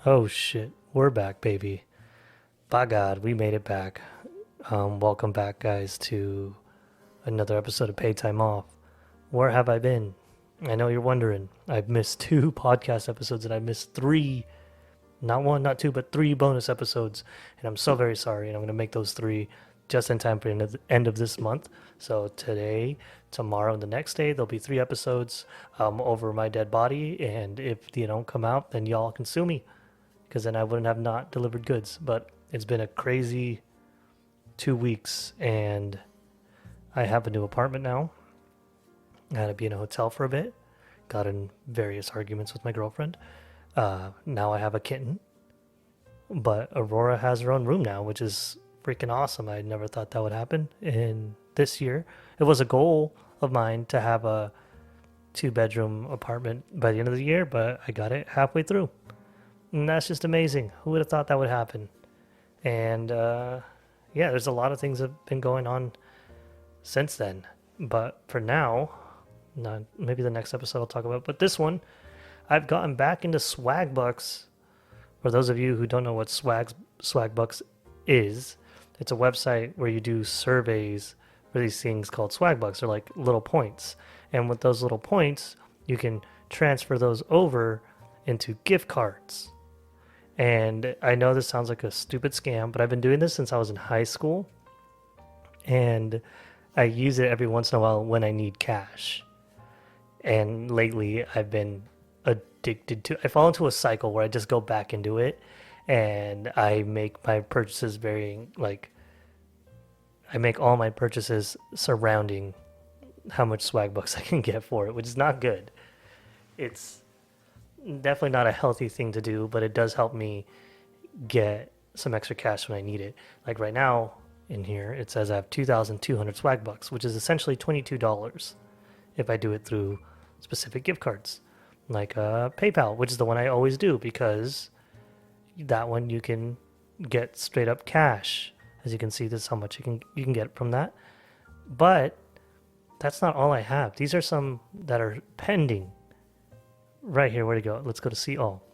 Oh shit, we're back, baby. By God, we made it back. Welcome back, guys, to another episode of Paid Time Off. Where have I been? I know you're wondering. I've missed two podcast episodes and I missed three, not one, not two, but three bonus episodes. And I'm so very sorry. And I'm going to make those three just in time for the end of this month. So today, tomorrow, and the next day, there'll be three episodes over my dead body. And if they don't come out, then y'all can sue me because then I wouldn't have not delivered goods. But it's been a crazy 2 weeks, and I have a new apartment now. I had to be in a hotel for a bit. Got in various arguments with my girlfriend. Now I have a kitten, but Aurora has her own room now, which is freaking awesome. I never thought that would happen in this year. It was a goal of mine to have a two-bedroom apartment by the end of the year, but I got it halfway through. And that's just amazing. Who would have thought that would happen? And yeah, there's a lot of things that have been going on since then. But for now, not, maybe the next episode I'll talk about. But this one, I've gotten back into Swagbucks. For those of you who don't know what Swagbucks is, it's a website where you do surveys for these things called Swagbucks. They're like little points. And with those little points, you can transfer those over into gift cards. And I know this sounds like a stupid scam, but I've been doing this since I was in high school. And I use it every once in a while when I need cash. And lately I've been addicted to, I fall into a cycle where I just go back into it and I make my purchases I make all my purchases surrounding how much swag bucks I can get for it, which is not good. It's definitely not a healthy thing to do, but it does help me get some extra cash when I need it. Like right now in here, it says I have 2,200 swag bucks, which is essentially $22 if I do it through specific gift cards, like PayPal, which is the one I always do because that one you can get straight up cash. As you can see, this is how much you can get from that. But that's not all I have. These are some that are pending. Right here, where to go? Let's go to see all.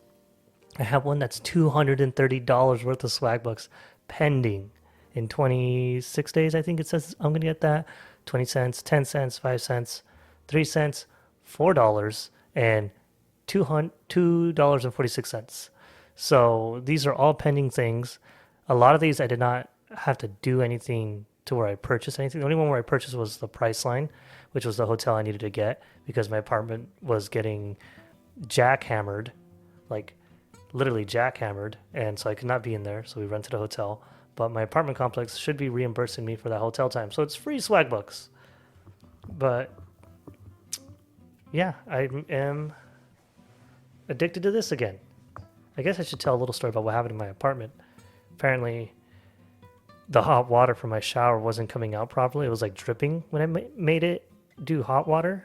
I have one that's $230 worth of swag bucks pending in 26 days. I think it says I'm gonna get that. 20 cents, 10 cents, 5 cents, 3 cents, $4, and $2.46. So these are all pending things. A lot of these I did not have to do anything to where I purchased anything. The only one where I purchased was the Priceline, which was the hotel I needed to get because my apartment was getting jackhammered, like literally jackhammered, and so I could not be in there, so we rented a hotel. But my apartment complex should be reimbursing me for that hotel time, so it's free swag bucks. But yeah, I am addicted to this again. I guess I should tell a little story about what happened in my apartment. Apparently the hot water from my shower wasn't coming out properly. It was like dripping when I made it do hot water.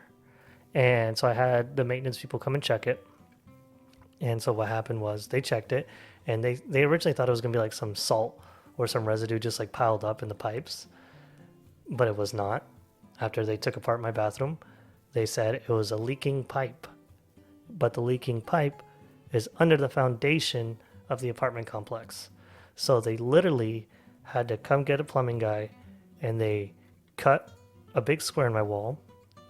And so I had the maintenance people come and check it. And so what happened was they checked it, and they originally thought it was going to be like some salt or some residue just like piled up in the pipes. But it was not. After they took apart my bathroom, they said it was a leaking pipe. But the leaking pipe is under the foundation of the apartment complex. So they literally had to come get a plumbing guy, and they cut a big square in my wall,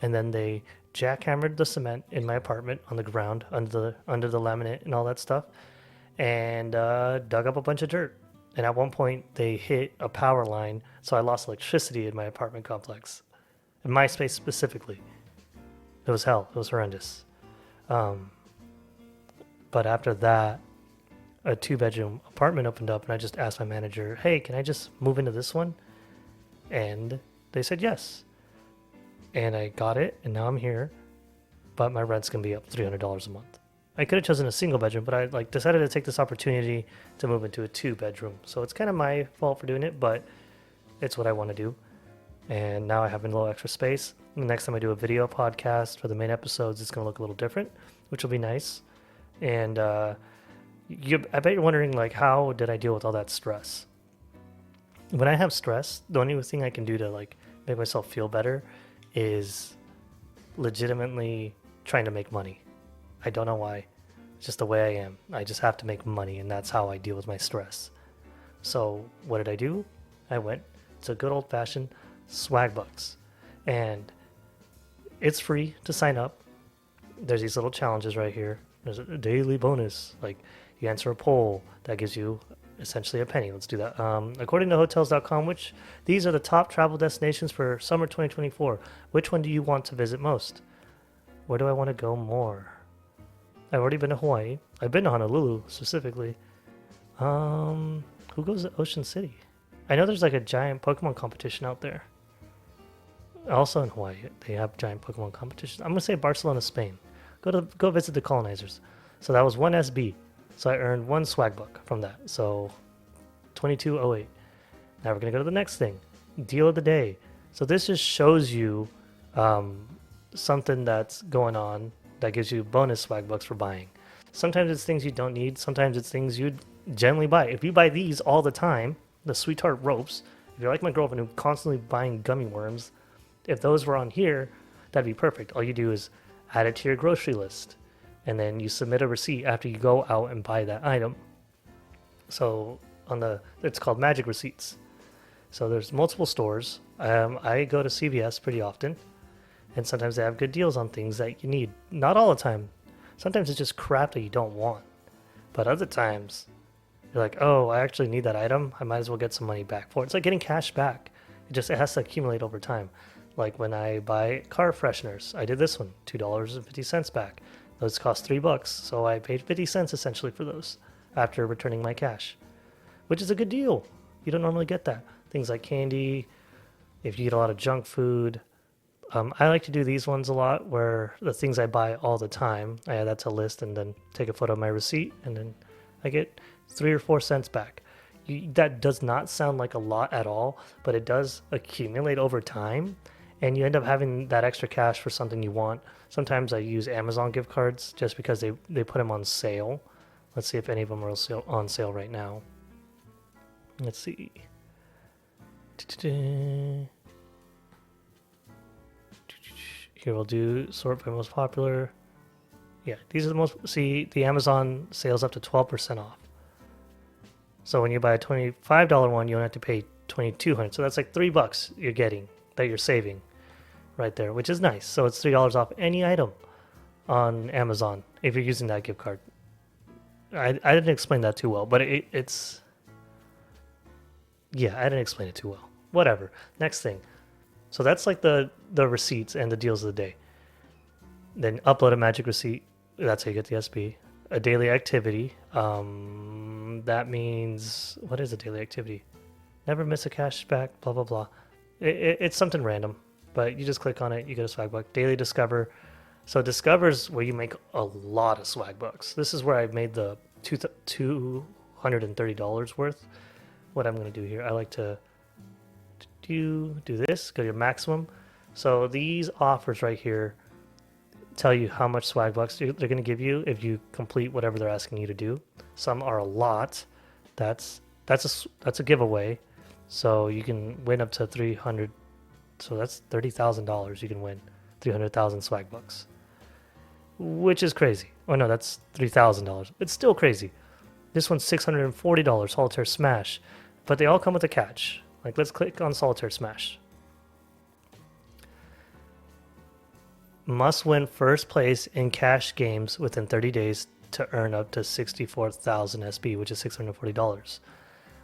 and then they jackhammered the cement in my apartment on the ground under the laminate and all that stuff, and dug up a bunch of dirt. And at one point they hit a power line, so I lost electricity in my apartment complex, in my space specifically. It was hell. It was horrendous. But after that, a 2-bedroom apartment opened up, and I just asked my manager, hey, can I just move into this one? And they said yes. And I got it, and now I'm here, but my rent's going to be up $300 a month. I could have chosen a single bedroom, but I decided to take this opportunity to move into a 2-bedroom. So it's kind of my fault for doing it, but it's what I want to do. And now I have a little extra space. The next time I do a video podcast for the main episodes, it's going to look a little different, which will be nice. And I bet you're wondering, like, how did I deal with all that stress? When I have stress, the only thing I can do to like make myself feel better is legitimately trying to make money. I don't know why, It's just the way I am. I just have to make money, and that's how I deal with my stress. So what did I do? I went to good old fashioned Swagbucks, and it's free to sign up. There's these little challenges right here. There's a daily bonus, like you answer a poll that gives you essentially a penny. Let's do that. According to hotels.com, which these are the top travel destinations for summer 2024. Which one do you want to visit most? Where do I want to go more? I've already been to Hawaii. I've been to Honolulu specifically. Who goes to Ocean City? I know there's like a giant Pokemon competition out there. Also in Hawaii, they have giant Pokemon competitions. I'm gonna say Barcelona, Spain. Go visit the colonizers. So that was one SB. So I earned one swag buck from that. So 2208. Now we're gonna go to the next thing. Deal of the day. So this just shows you something that's going on that gives you bonus swag bucks for buying. Sometimes it's things you don't need. Sometimes it's things you'd generally buy. If you buy these all the time, the Sweetheart ropes, if you're like my girlfriend who's constantly buying gummy worms, if those were on here, that'd be perfect. All you do is add it to your grocery list, and then you submit a receipt after you go out and buy that item. So it's called Magic Receipts. So there's multiple stores. I go to CVS pretty often, and sometimes they have good deals on things that you need. Not all the time. Sometimes it's just crap that you don't want. But other times, you're like, oh, I actually need that item. I might as well get some money back for it. It's like getting cash back. It has to accumulate over time. Like when I buy car fresheners, I did this one, $2.50 back. Those cost $3, so I paid 50 cents essentially for those after returning my cash, which is a good deal. You don't normally get that. Things like candy, if you eat a lot of junk food. I like to do these ones a lot where the things I buy all the time, I add that to a list and then take a photo of my receipt, and then I get 3 or 4 cents back. That does not sound like a lot at all, but it does accumulate over time, and you end up having that extra cash for something you want. Sometimes I use Amazon gift cards just because they put them on sale. Let's see if any of them are on sale right now. Let's see. Here we'll do sort by most popular. Yeah, these are the most. See, the Amazon sales up to 12% off. So when you buy a $25 one, you don't have to pay $2,200. So that's like $3 you're getting that you're saving right there, which is nice. So it's $3 off any item on Amazon if you're using that gift card. I didn't explain that too well, but it's yeah, I didn't explain it too well. Whatever. Next thing. So that's like the receipts and the deals of the day. Then upload a magic receipt. That's how you get the SB. A daily activity. That means, what is a daily activity? Never miss a cashback, blah, blah, blah. It's something random, but you just click on it, you get a swag buck. Daily discover. So discover's where you make a lot of swag bucks. This is where I made the $230 worth. What I'm going to do here, I like to do this, go to your maximum. So these offers right here tell you how much swag bucks they're going to give you if you complete whatever they're asking you to do. Some are a lot. That's a giveaway. So you can win up to 300. So that's $30,000 you can win. 300,000 swag bucks, which is crazy. Oh no, that's $3,000. It's still crazy. This one's $640 Solitaire Smash, but they all come with a catch. Like, let's click on Solitaire Smash. Must win first place in cash games within 30 days to earn up to 64,000 SB, which is $640.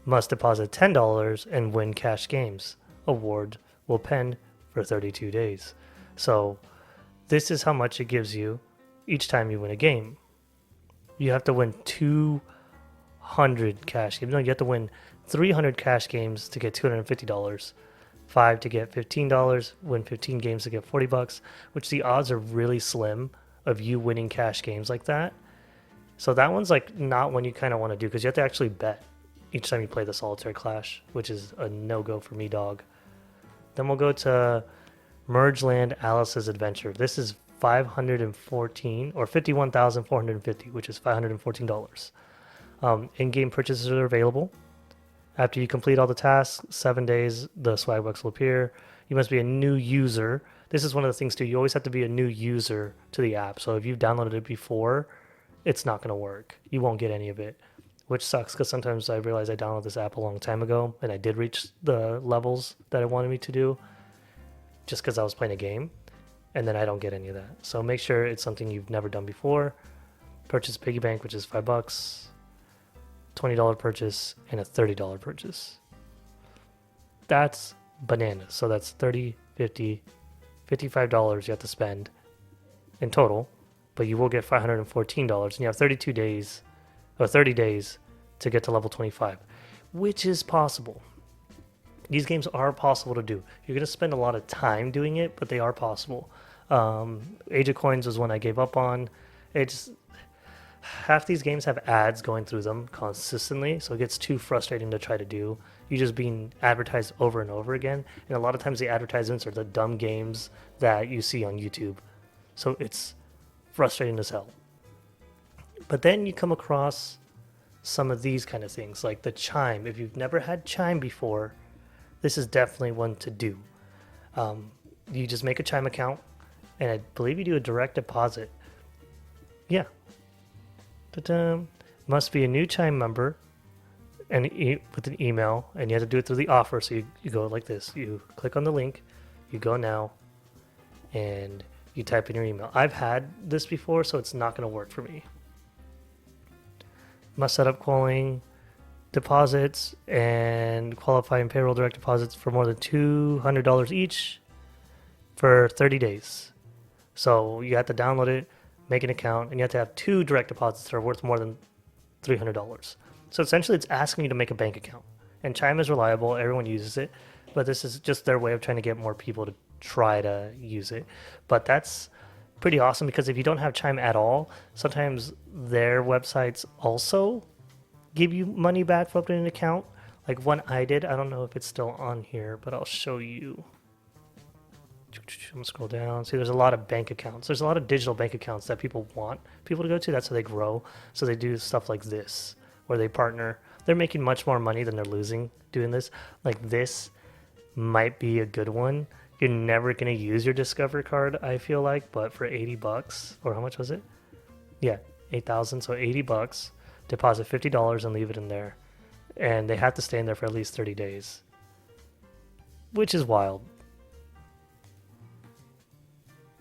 Must deposit $10 and win cash games. Award will pen for 32 days. So this is how much it gives you each time you win a game. You have to win 200 cash games. No, you have to win 300 cash games to get $250. 5 to get $15, win 15 games to get $40, which the odds are really slim of you winning cash games like that. So that one's like not one you kind of want to do because you have to actually bet each time you play the Solitaire Clash, which is a no-go for me, dog. Then we'll go to Mergeland Alice's Adventure. This is 514 or 51,450, which is $514. In-game purchases are available. After you complete all the tasks, 7 days, the swag bucks will appear. You must be a new user. This is one of the things too. You always have to be a new user to the app. So if you've downloaded it before, it's not going to work. You won't get any of it, which sucks because sometimes I realize I downloaded this app a long time ago and I did reach the levels that it wanted me to do just because I was playing a game, and then I don't get any of that. So make sure it's something you've never done before. Purchase piggy bank, which is $5, $20 purchase, and a $30 purchase. That's bananas. So that's $30, $50, $55 you have to spend in total, but you will get $514, and you have 32 days or 30 days to get to level 25, which is possible. These games are possible to do. You're going to spend a lot of time doing it, but they are possible. Age of Coins was one I gave up on. It's half these games have ads going through them consistently, so it gets too frustrating to try to do. You're just being advertised over and over again, and a lot of times the advertisements are the dumb games that you see on YouTube. So it's frustrating as hell. But then you come across some of these kind of things, like the Chime. If you've never had Chime before, this is definitely one to do. You just make a Chime account, and I believe you do a direct deposit. Yeah. Must be a new Chime member and with an email, and you have to do it through the offer. So you go like this. You click on the link, you go now, and you type in your email. I've had this before, so it's not going to work for me. Must set up calling deposits and qualifying payroll direct deposits for more than $200 each for 30 days. So you have to download it, make an account, and you have to have 2 direct deposits that are worth more than $300. So essentially it's asking you to make a bank account. And Chime is reliable, everyone uses it, but this is just their way of trying to get more people to try to use it. But that's pretty awesome, because if you don't have Chime at all, sometimes their websites also give you money back for opening an account. Like one I did, I don't know if it's still on here, but I'll show you. I'm gonna scroll down. See, there's a lot of bank accounts. There's a lot of digital bank accounts that people want people to go to. That's how they grow. So they do stuff like this, where they partner. They're making much more money than they're losing doing this. Like this might be a good one. You're never gonna use your Discover card, I feel like, but for $80, or how much was it? Yeah, 8,000. So $80. Deposit $50 and leave it in there, and they have to stay in there for at least 30 days, which is wild.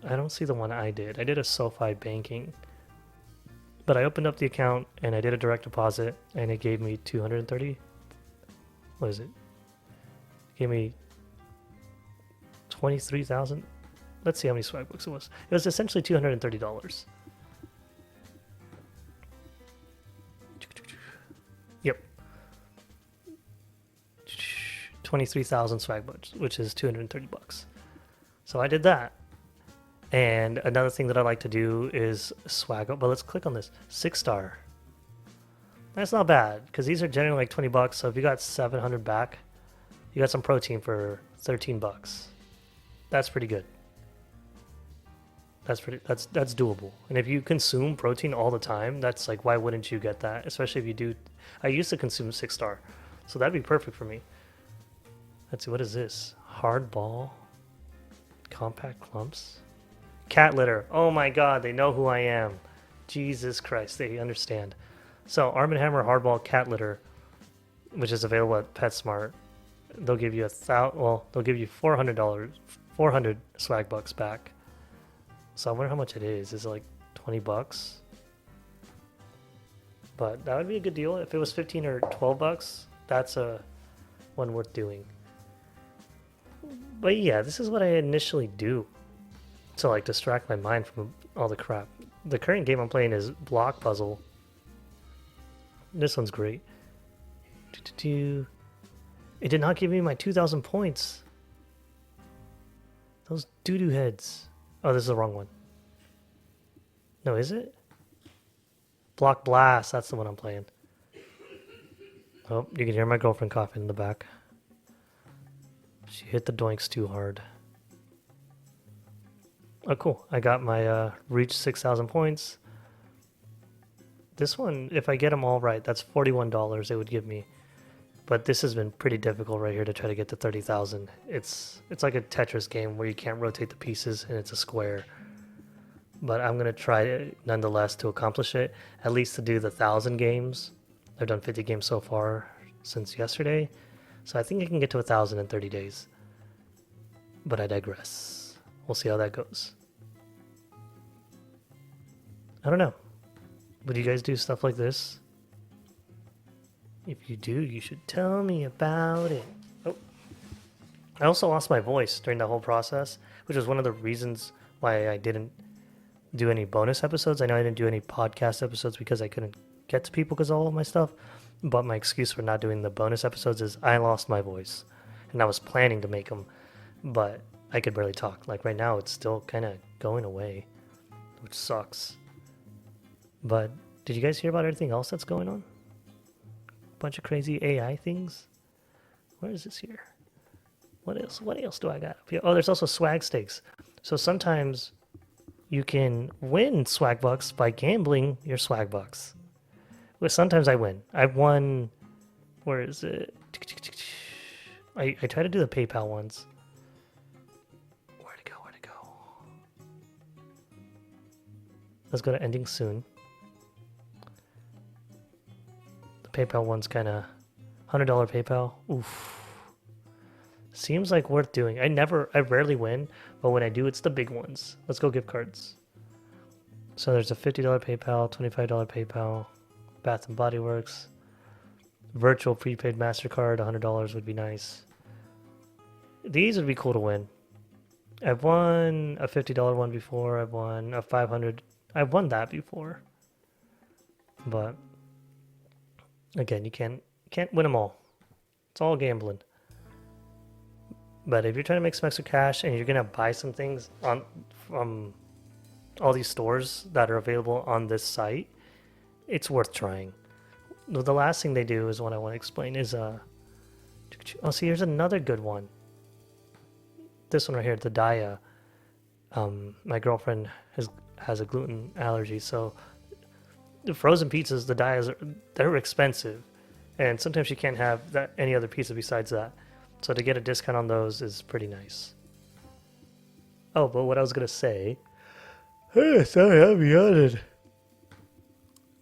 I don't see the one I did. I did a SoFi banking, but I opened up the account and I did a direct deposit, and it gave me 230. What is it? It gave me 23,000. Let's see how many Swagbucks it was. It was essentially $230. Yep. 23,000 Swagbucks, which is $230. So I did that. And another thing that I like to do is swag up. But let's click on this 6-star. That's not bad, because these are generally like $20. So if you got 700 back, you got some protein for $13. That's pretty good. That's doable. And if you consume protein all the time, that's like, why wouldn't you get that? Especially if you do. I used to consume 6-star, so that'd be perfect for me. Let's see, what is this? Hard ball, compact clumps, cat litter. Oh my God, they know who I am. Jesus Christ, they understand. So Arm & Hammer hardball cat litter, which is available at PetSmart. They'll give you they'll give you $400, 400 Swagbucks back. So I wonder how much it is. Is it like $20? But that would be a good deal. If it was 15 or $12, that's a one worth doing. But yeah, this is what I initially do to like distract my mind from all the crap. The current game I'm playing is Block Puzzle. This one's great. It did not give me my 2,000 points. Those doo-doo heads. Oh, this is the wrong one. No, is it? Block Blast, that's the one I'm playing. Oh, you can hear my girlfriend coughing in the back. She hit the doinks too hard. Oh, cool. I got my reach 6,000 points. This one, if I get them all right, that's $41 it would give me. But this has been pretty difficult right here to try to get to 30,000. It's like a Tetris game where you can't rotate the pieces and it's a square. but I'm gonna try nonetheless to accomplish it. At least to do the 1,000 games. I've done 50 games so far since yesterday, so I think I can get to 1,000 in 30 days. But I digress. We'll see how that goes. I don't know. Would you guys do stuff like this? If you do, you should tell me about it. Oh, I also lost my voice during the whole process, which was one of the reasons why I didn't do any bonus episodes. I know I didn't do any podcast episodes because I couldn't get to people because of all of my stuff. But my excuse for not doing the bonus episodes is I lost my voice. And I was planning to make them, but I could barely talk. Like right now, it's still kind of going away, which sucks. But did you guys hear about everything else that's going on? Bunch of crazy AI things. Where is this here? What else? What else do I got up here? Oh, there's also swag stakes. So sometimes you can win Swagbucks by gambling your Swagbucks. Well, sometimes I win. I've won. Where is it? I try to do the PayPal ones. Where to go? Where to go? Let's go to ending soon. PayPal one's kind of $100 PayPal. Oof. Seems like worth doing. I rarely win, but when I do, it's the big ones. Let's go gift cards. So there's a $50 PayPal, $25 PayPal, Bath and Body Works, virtual prepaid MasterCard, $100 would be nice. These would be cool to win. I've won a $50 one before. I've won a $500. I've won that before. But again, you can't win them all. It's all gambling. But if you're trying to make some extra cash and you're gonna buy some things from all these stores that are available on this site, it's worth trying. The last thing they do is what I want to explain is oh, see, here's another good one. This one right here, the Daya. My girlfriend has a gluten allergy, so the frozen pizzas, the Dayas, they're expensive, and sometimes you can't have any other pizza besides that. So to get a discount on those is pretty nice. Oh, but what I was gonna say. Hey, sorry, I'm yawning.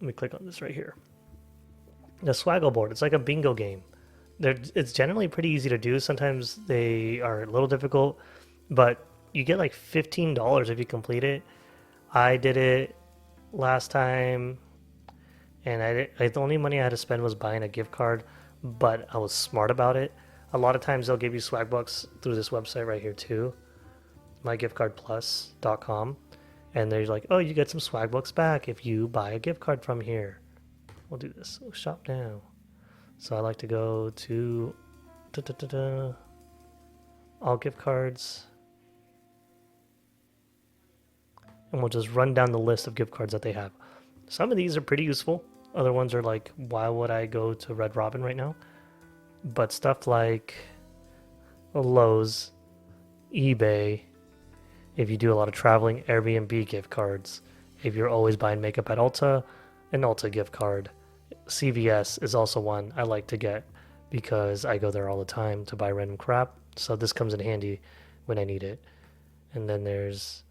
Let me click on this right here. The Swaggle board. It's like a bingo game. It's generally pretty easy to do. Sometimes they are a little difficult, but you get like $15 if you complete it. I did it last time, and the only money I had to spend was buying a gift card, but I was smart about it. A lot of times they'll give you Swagbucks through this website right here too, mygiftcardplus.com, and they're like, oh, you get some Swagbucks back if you buy a gift card from here. We'll do this. We'll shop now. So I like to go to all gift cards, and we'll just run down the list of gift cards that they have. Some of these are pretty useful. Other ones are like, why would I go to Red Robin right now? But stuff like Lowe's, eBay, if you do a lot of traveling, Airbnb gift cards. If you're always buying makeup at Ulta, an Ulta gift card. CVS is also one I like to get because I go there all the time to buy random crap. So this comes in handy when I need it. And then there's,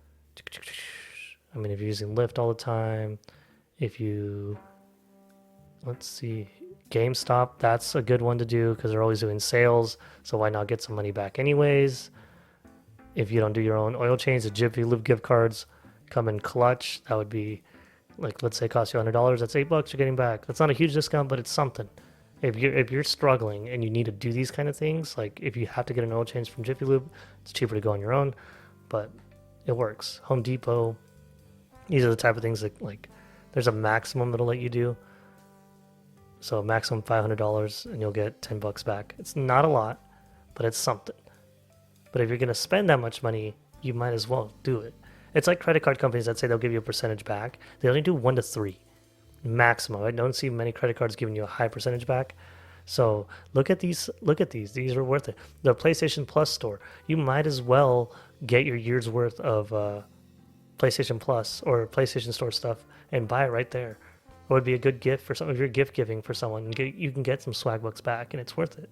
I mean, if you're using Lyft all the time, if you, let's see, GameStop, that's a good one to do because they're always doing sales, so why not get some money back anyways? If you don't do your own oil change, the Jiffy Lube gift cards come in clutch. That would be, like, let's say it costs you $100, that's $8 you're getting back. That's not a huge discount, but it's something. If you're struggling and you need to do these kind of things, like if you have to get an oil change from Jiffy Lube, it's cheaper to go on your own, but it works. Home Depot, these are the type of things that, like, there's a maximum it'll let you do. So maximum $500 and you'll get $10 back. It's not a lot, but it's something. But if you're going to spend that much money, you might as well do it. It's like credit card companies that say they'll give you a percentage back. They only do 1 to 3 maximum. I don't see many credit cards giving you a high percentage back. So look at these. These are worth it. The PlayStation Plus store. You might as well get your year's worth of PlayStation Plus or PlayStation Store stuff and buy it right there. It would be a good gift for some. If you're gift giving for someone, you can get some Swagbucks back, and it's worth it,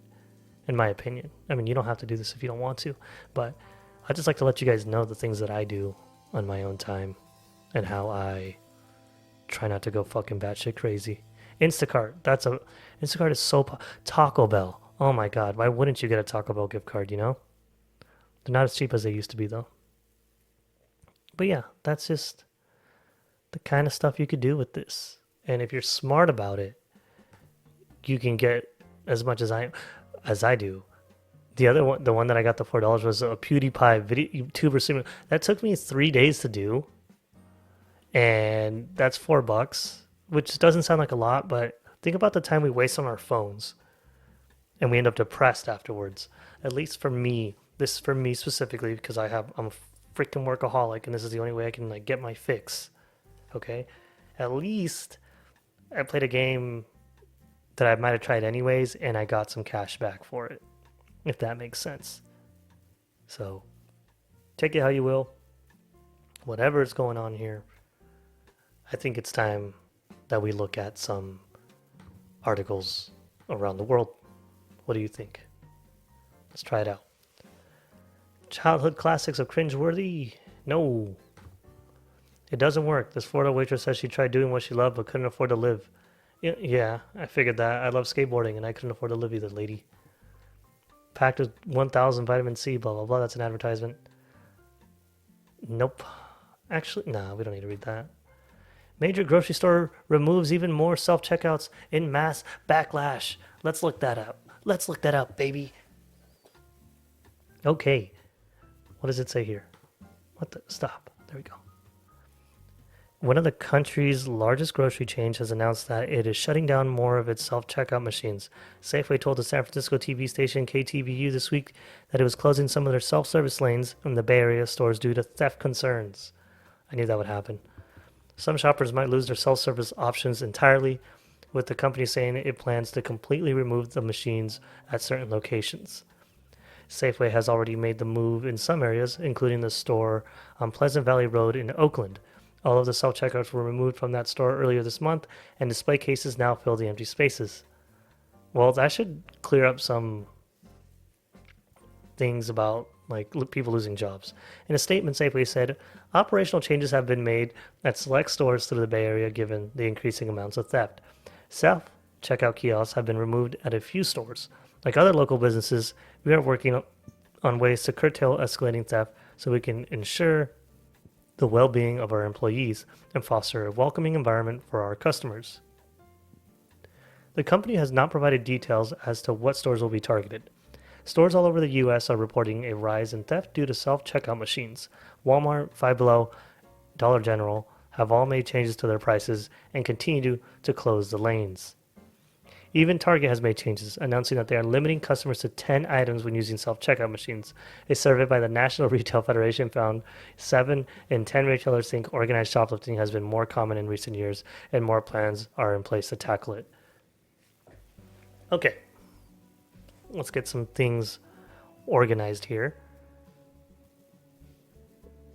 in my opinion. I mean, you don't have to do this if you don't want to, but I just like to let you guys know the things that I do on my own time. and how I try not to go fucking batshit crazy. Instacart, Instacart is so Taco Bell. Oh my god, why wouldn't you get a Taco Bell gift card? You know, they're not as cheap as they used to be though. But yeah, that's just the kind of stuff you could do with this. And if you're smart about it, you can get as much as I do. The other one, the one that I got the $4 was a PewDiePie video YouTuber streamer. That took me 3 days to do, and that's $4, which doesn't sound like a lot, but think about the time we waste on our phones, and we end up depressed afterwards. At least for me, this is for me specifically because I'm a freaking workaholic, and this is the only way I can like get my fix. Okay, at least I played a game that I might have tried anyways, and I got some cash back for it, if that makes sense. So take it how you will. Whatever is going on here, I think it's time that we look at some articles around the world. What do you think? Let's try it out. Childhood classics of cringeworthy? No. It doesn't work. This Florida waitress says she tried doing what she loved but couldn't afford to live. Yeah, I figured that. I love skateboarding and I couldn't afford to live either, lady. Packed with 1,000 vitamin C, blah, blah, blah. That's an advertisement. Nope. Actually, nah, we don't need to read that. Major grocery store removes even more self-checkouts in mass backlash. Let's look that up. Let's look that up, baby. Okay. What does it say here? What the? Stop. There we go. One of the country's largest grocery chains has announced that it is shutting down more of its self-checkout machines. Safeway told the San Francisco TV station KTVU this week that it was closing some of their self-service lanes in the Bay Area stores due to theft concerns. I knew that would happen. Some shoppers might lose their self-service options entirely, with the company saying it plans to completely remove the machines at certain locations. Safeway has already made the move in some areas, including the store on Pleasant Valley Road in Oakland. All of the self-checkouts were removed from that store earlier this month, and display cases now fill the empty spaces. Well, that should clear up some things about like people losing jobs. In a statement, Safeway said, operational changes have been made at select stores through the Bay Area given the increasing amounts of theft. Self-checkout kiosks have been removed at a few stores. Like other local businesses, we are working on ways to curtail escalating theft so we can ensure the well-being of our employees and foster a welcoming environment for our customers. The company has not provided details as to what stores will be targeted. Stores all over the U.S. are reporting a rise in theft due to self-checkout machines. Walmart, Five Below, Dollar General have all made changes to their prices and continue to close the lanes. Even Target has made changes, announcing that they are limiting customers to 10 items when using self-checkout machines. A survey by the National Retail Federation found 7 in 10 retailers think organized shoplifting has been more common in recent years, and more plans are in place to tackle it. Okay, let's get some things organized here.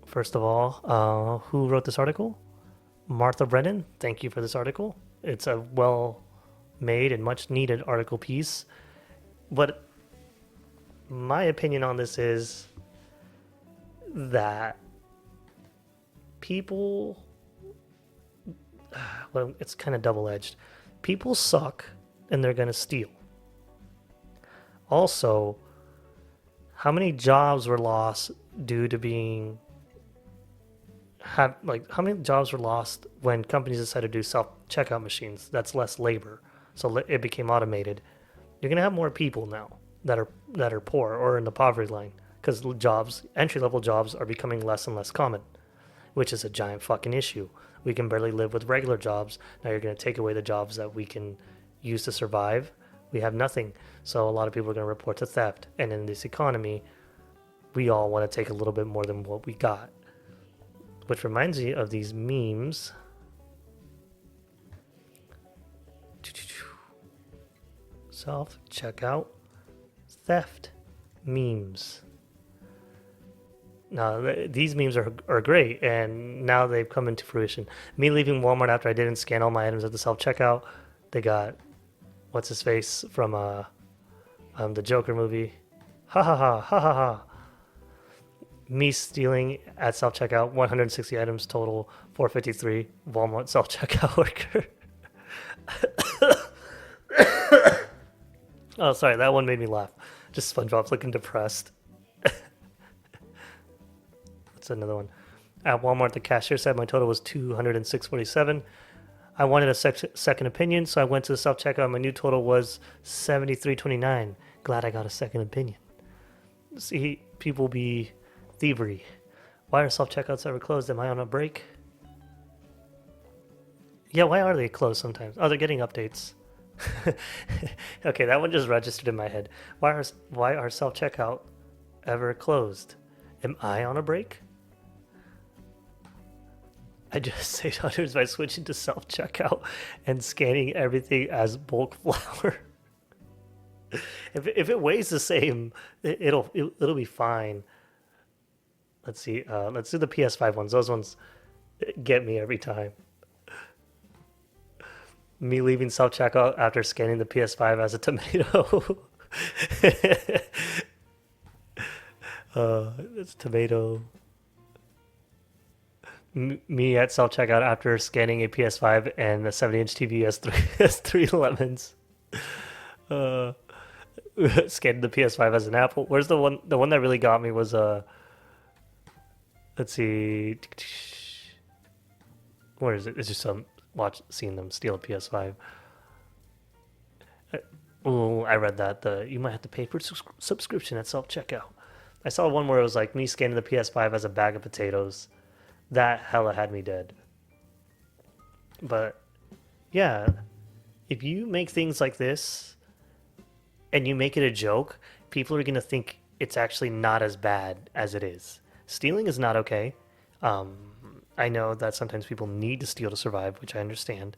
First of all, who wrote this article? Martha Brennan. Thank you for this article. It's a well-made and much-needed article piece. But my opinion on this is that people... well, it's kind of double-edged. People suck, and they're going to steal. Also, how many jobs were lost due to being... how many jobs were lost when companies decided to do self-checkout machines? That's less labor, so it became automated. You're gonna have more people now that are poor or in the poverty line because entry-level jobs are becoming less and less common, which is a giant fucking issue. We can barely live with regular jobs. Now you're gonna take away the jobs that we can use to survive. We have nothing, so a lot of people are gonna report to theft. And in this economy, we all want to take a little bit more than what we got. Which reminds me of these memes. Self-checkout theft memes. Now, these memes are great, and now they've come into fruition. Me leaving Walmart after I didn't scan all my items at the self-checkout. They got, what's his face from the Joker movie. Ha ha ha ha ha ha. Me stealing at self checkout, 160 items total, 453. Walmart self checkout worker. Oh, sorry, that one made me laugh. Just SpongeBob's looking depressed. That's another one. At Walmart, the cashier said my total was 206.47. I wanted a second opinion, so I went to the self checkout. My new total was 73.29. Glad I got a second opinion. See, people be thievery. Why are self checkouts ever closed? Am I on a break? Yeah, why are they closed sometimes? Oh, they're getting updates. Okay, that one just registered in my head. Why are self checkout ever closed? Am I on a break? I just saved hundreds by switching to self checkout and scanning everything as bulk flour. If it weighs the same, it'll be fine. Let's see. Let's do the PS5 ones. Those ones get me every time. Me leaving self checkout after scanning the PS5 as a tomato. It's tomato. Me at self checkout after scanning a PS5 and a 70-inch TV has three lemons. Uh, Scanned the PS5 as an apple. Where's the one? The one that really got me was let's see. Where is it? It's just seeing them steal a PS5. Oh, I read that you might have to pay for subscription at self checkout. I saw one where it was like me scanning the PS5 as a bag of potatoes. That hella had me dead. But yeah, if you make things like this and you make it a joke, people are going to think it's actually not as bad as it is. Stealing is not okay. I know that sometimes people need to steal to survive, which I understand.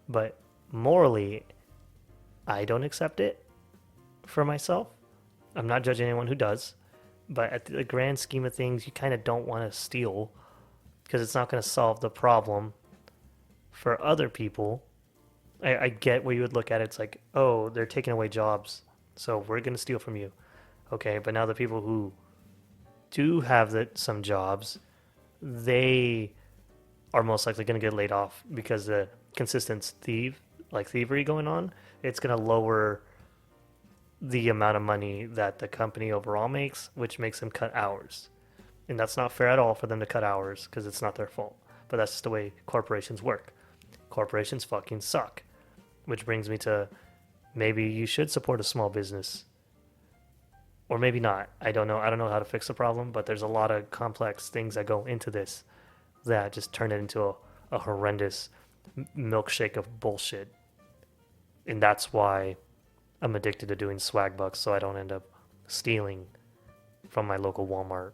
But morally, I don't accept it for myself. I'm not judging anyone who does. But at the grand scheme of things, you kind of don't want to steal because it's not going to solve the problem for other people. I get where you would look at it. It's like, oh, they're taking away jobs, so we're going to steal from you. Okay, but now the people who do have some jobs, they are most likely going to get laid off because the consistent thievery going on, it's going to lower the amount of money that the company overall makes, which makes them cut hours. And that's not fair at all for them to cut hours because it's not their fault. But that's just the way corporations work. Corporations fucking suck. Which brings me to maybe you should support a small business. Or maybe not. I don't know. I don't know how to fix the problem, but there's a lot of complex things that go into this that just turn it into a horrendous milkshake of bullshit. And that's why I'm addicted to doing Swagbucks so I don't end up stealing from my local Walmart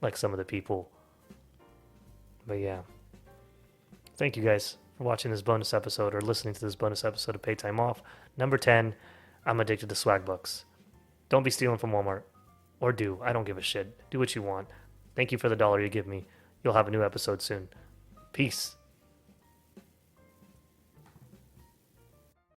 like some of the people. But yeah. Thank you guys for watching this bonus episode or listening to this bonus episode of Pay Time Off. Number 10, I'm addicted to Swagbucks. Don't be stealing from Walmart. Or do. I don't give a shit. Do what you want. Thank you for the $1 you give me. You'll have a new episode soon. Peace.